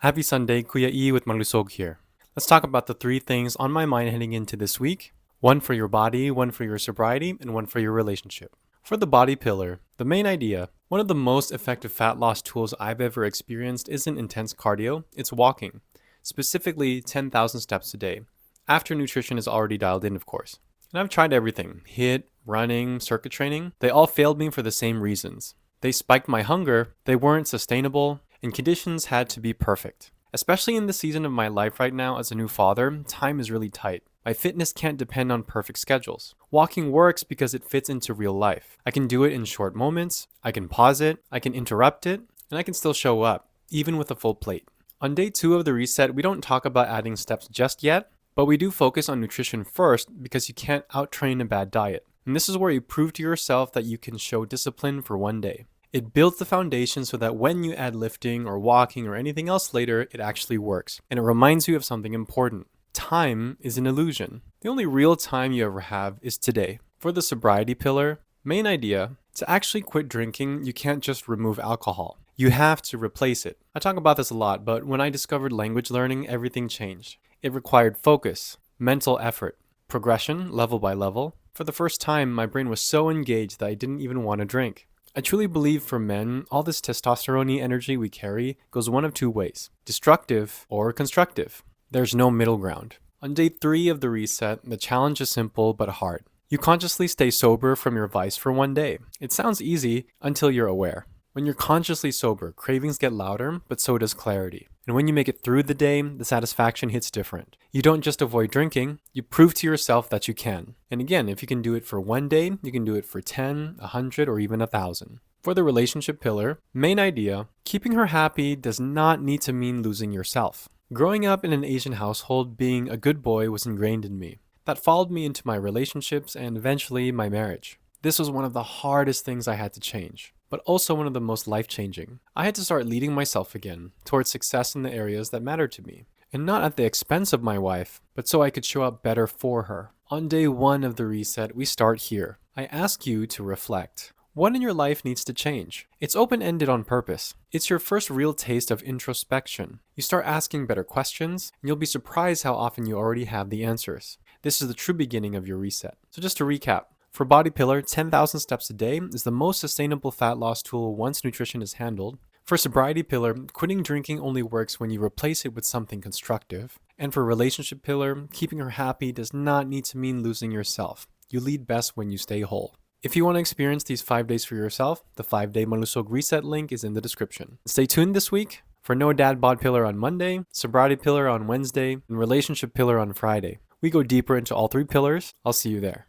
Happy Sunday, Kuya E with Malusog here. Let's talk about the three things on my mind heading into this week. One for your body, one for your sobriety, and one for your relationship. For the body pillar, the main idea, one of the most effective fat loss tools I've ever experienced isn't intense cardio, it's walking. Specifically 10,000 steps a day. After nutrition is already dialed in, of course. And I've tried everything, HIIT, running, circuit training. They all failed me for the same reasons. They spiked my hunger, they weren't sustainable, and conditions had to be perfect. Especially in the season of my life right now as a new father, time is really tight. My fitness can't depend on perfect schedules. Walking works because it fits into real life. I can do it in short moments, I can pause it, I can interrupt it, and I can still show up, even with a full plate. On day 2 of the reset, we don't talk about adding steps just yet, but we do focus on nutrition first because you can't out-train a bad diet. And this is where you prove to yourself that you can show discipline for one day. It builds the foundation so that when you add lifting or walking or anything else later, it actually works. And it reminds you of something important. Time is an illusion. The only real time you ever have is today. For the sobriety pillar, main idea, to actually quit drinking, you can't just remove alcohol. You have to replace it. I talk about this a lot, but when I discovered language learning, everything changed. It required focus, mental effort, progression, level by level. For the first time, my brain was so engaged that I didn't even want to drink. I truly believe for men, all this testosterone energy we carry goes one of two ways, destructive or constructive. There's no middle ground. On day 3 of the reset, the challenge is simple but hard. You consciously stay sober from your vice for one day. It sounds easy until you're aware. When you're consciously sober, cravings get louder, but so does clarity. And when you make it through the day, the satisfaction hits different. You don't just avoid drinking, you prove to yourself that you can. And again, if you can do it for one day, you can do it for 10, 100, or even 1,000. For the relationship pillar, main idea, keeping her happy does not need to mean losing yourself. Growing up in an Asian household, being a good boy was ingrained in me. That followed me into my relationships and eventually my marriage. This was one of the hardest things I had to change, but also one of the most life-changing. I had to start leading myself again towards success in the areas that mattered to me. And not at the expense of my wife, but so I could show up better for her. On day 1 of the reset, we start here. I ask you to reflect. What in your life needs to change? It's open-ended on purpose. It's your first real taste of introspection. You start asking better questions, and you'll be surprised how often you already have the answers. This is the true beginning of your reset. So just to recap, for body pillar, 10,000 steps a day is the most sustainable fat loss tool once nutrition is handled. For sobriety pillar, quitting drinking only works when you replace it with something constructive. And for relationship pillar, keeping her happy does not need to mean losing yourself. You lead best when you stay whole. If you want to experience these 5 days for yourself, the 5-day Malusog Reset link is in the description. Stay tuned this week for No Dad Bod Pillar on Monday, Sobriety Pillar on Wednesday, and Relationship Pillar on Friday. We go deeper into all 3 pillars. I'll see you there.